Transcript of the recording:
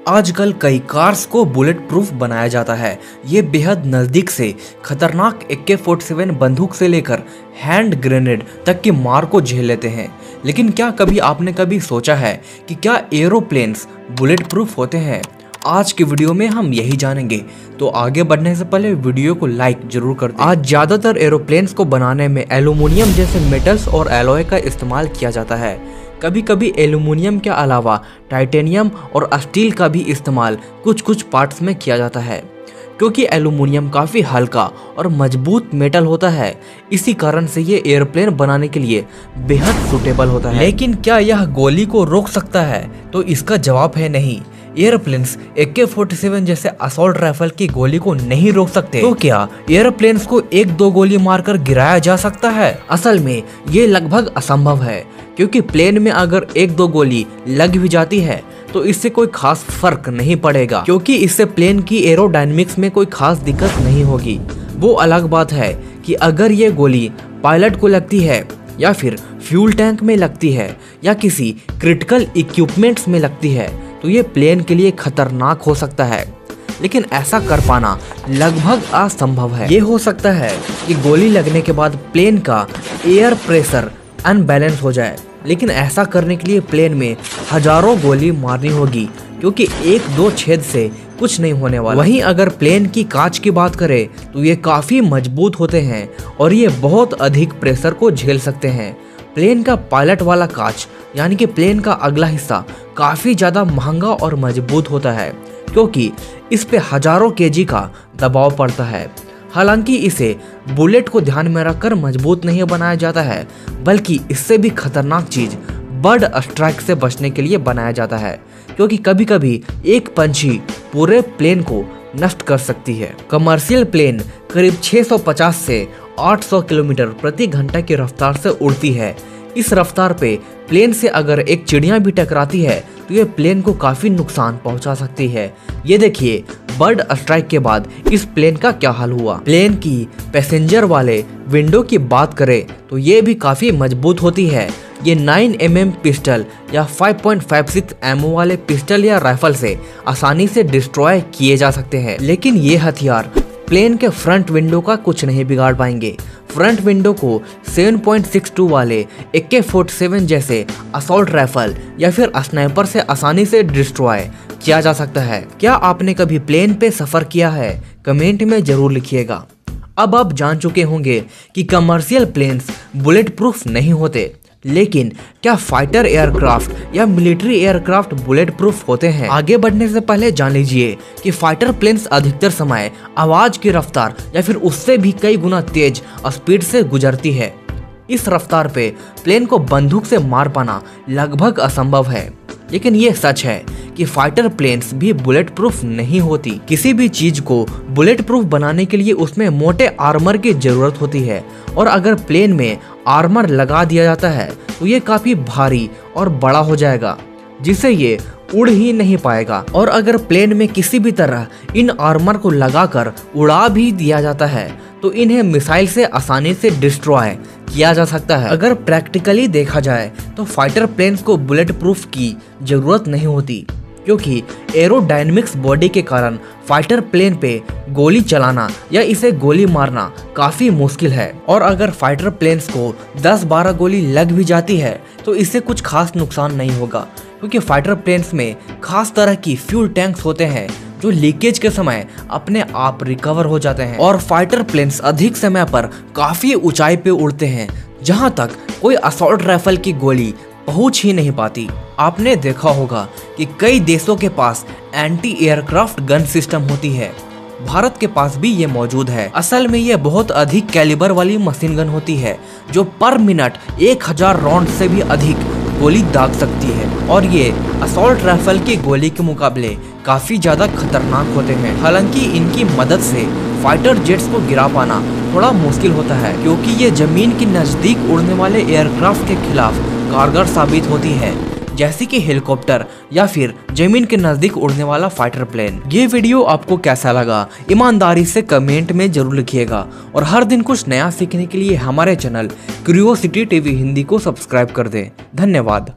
आजकल कई कार्स को बुलेट प्रूफ बनाया जाता है। ये बेहद नज़दीक से खतरनाक AK-47 बंदूक से लेकर हैंड ग्रेनेड तक की मार को झेल लेते हैं। लेकिन क्या कभी आपने सोचा है कि क्या एरोप्लेन्स बुलेट प्रूफ होते हैं? आज की वीडियो में हम यही जानेंगे। तो आगे बढ़ने से पहले वीडियो को लाइक जरूर कर दें। आज ज्यादातर एरोप्लेन्स को बनाने में एल्यूमिनियम जैसे मेटल्स और एलॉय का इस्तेमाल किया जाता है। कभी कभी एल्यूमिनियम के अलावा टाइटेनियम और स्टील का भी इस्तेमाल कुछ पार्ट्स में किया जाता है, क्योंकि एल्यूमिनियम काफ़ी हल्का और मजबूत मेटल होता है। इसी कारण से ये एयरप्लेन बनाने के लिए बेहद सूटेबल होता है। लेकिन क्या यह गोली को रोक सकता है? तो इसका जवाब है नहीं। एयरप्लेन्स AK-47 जैसे असॉल्ट राइफल की गोली को नहीं रोक सकते। तो क्या एयरप्लेन्स को एक दो गोली मारकर गिराया जा सकता है? असल में ये लगभग असंभव है, क्योंकि प्लेन में अगर एक दो गोली लग भी जाती है तो इससे कोई खास फर्क नहीं पड़ेगा, क्योंकि इससे प्लेन की एरोडायनेमिक्स में कोई खास दिक्कत नहीं होगी। वो अलग बात है कि अगर ये गोली पायलट को लगती है या फिर फ्यूल टैंक में लगती है या किसी क्रिटिकल इक्विपमेंट्स में लगती है तो ये प्लेन के लिए खतरनाक हो सकता है। लेकिन ऐसा कर पाना लगभग असंभव है। ये हो सकता है कि गोली लगने के बाद प्लेन का एयर प्रेशर अनबैलेंस हो जाए, लेकिन ऐसा करने के लिए प्लेन में हजारों गोली मारनी होगी, क्योंकि एक दो छेद से कुछ नहीं होने वाला। वहीं अगर प्लेन की कांच की बात करें तो ये काफी मजबूत होते हैं और ये बहुत अधिक प्रेशर को झेल सकते हैं। प्लेन का पायलट वाला कांच यानी कि प्लेन का अगला हिस्सा काफी ज्यादा महंगा और मजबूत होता है, क्योंकि इस पे हजारों केजी का दबाव पड़ता है। हालांकि इसे बुलेट को ध्यान में रखकर मजबूत नहीं बनाया जाता है, बल्कि इससे भी खतरनाक चीज बर्ड स्ट्राइक से बचने के लिए बनाया जाता है, क्योंकि कभी कभी एक पंछी पूरे प्लेन को नष्ट कर सकती है। कमर्शियल प्लेन करीब 650 से 800 किलोमीटर प्रति घंटा की रफ्तार से उड़ती है। इस रफ्तार पे प्लेन से अगर एक चिड़िया भी टकराती है तो ये प्लेन को काफी नुकसान पहुंचा सकती है। ये देखिए बर्ड स्ट्राइक के बाद इस प्लेन का क्या हाल हुआ। प्लेन की पैसेंजर वाले विंडो की बात करें तो ये भी काफी मजबूत होती है। ये 9mm पिस्टल या 5.56 एमओ वाले पिस्टल या राइफल से आसानी से डिस्ट्रॉय किए जा सकते हैं। लेकिन ये हथियार प्लेन के फ्रंट विंडो का कुछ नहीं बिगाड़ पाएंगे। फ्रंट विंडो को 7.62 वाले AK-47 जैसे असॉल्ट राइफल या फिर स्नाइपर से आसानी से डिस्ट्रॉय किया जा सकता है। क्या आपने कभी प्लेन पे सफर किया है? कमेंट में जरूर लिखिएगा। अब आप जान चुके होंगे कि कमर्शियल प्लेन्स बुलेट प्रूफ नहीं होते, लेकिन क्या फाइटर एयरक्राफ्ट या मिलिट्री एयरक्राफ्ट बुलेट प्रूफ होते हैं? आगे बढ़ने से पहले जान लीजिए कि फाइटर प्लेन्स अधिकतर समय आवाज की रफ्तार या फिर उससे भी कई गुना तेज स्पीड से गुजरती है। इस रफ्तार पे प्लेन को बंदूक से मार पाना लगभग असंभव है। लेकिन ये सच है कि फाइटर प्लेन्स भी बुलेट प्रूफ नहीं होती। किसी भी चीज को बुलेट प्रूफ बनाने के लिए उसमें मोटे आर्मर की जरूरत होती है, और अगर प्लेन में आर्मर लगा दिया जाता है तो ये काफी भारी और बड़ा हो जाएगा, जिससे ये उड़ ही नहीं पाएगा। और अगर प्लेन में किसी भी तरह इन आर्मर को लगाकर उड़ा भी दिया जाता है तो इन्हें मिसाइल से आसानी से डिस्ट्रॉय किया जा सकता है। अगर प्रैक्टिकली देखा जाए तो फाइटर प्लेन्स को बुलेट प्रूफ की जरूरत नहीं होती, क्योंकि एरोडायनेमिक्स बॉडी के कारण फाइटर प्लेन पे गोली चलाना या इसे गोली मारना काफी मुश्किल है। और अगर फाइटर प्लेन्स को 10-12 गोली लग भी जाती है तो इससे कुछ खास नुकसान नहीं होगा, क्योंकि फाइटर प्लेन्स में खास तरह की फ्यूल टैंक्स होते हैं जो लीकेज के समय अपने आप रिकवर हो जाते हैं। और फाइटर प्लेन्स अधिक समय पर काफी ऊंचाई पे उड़ते हैं, जहां तक कोई असॉल्ट राइफल की गोली पहुंच ही नहीं पाती। आपने देखा होगा कि कई देशों के पास एंटी एयरक्राफ्ट गन सिस्टम होती है। भारत के पास भी ये मौजूद है। असल में ये बहुत अधिक कैलिबर वाली मशीन गन होती है, जो पर मिनट 1000 राउंड से भी अधिक गोली दाग सकती है, और ये असॉल्ट राइफल की गोली के मुकाबले काफी ज्यादा खतरनाक होते हैं। हालांकि इनकी मदद से फाइटर जेट्स को गिरा पाना थोड़ा मुश्किल होता है, क्योंकि ये जमीन के नजदीक उड़ने वाले एयरक्राफ्ट के खिलाफ कारगर साबित होती है, जैसे कि हेलीकॉप्टर या फिर जमीन के नजदीक उड़ने वाला फाइटर प्लेन। ये वीडियो आपको कैसा लगा ईमानदारी से कमेंट में जरूर लिखिएगा, और हर दिन कुछ नया सीखने के लिए हमारे चैनल क्यूरियोसिटी टीवी हिंदी को सब्सक्राइब कर दें। धन्यवाद।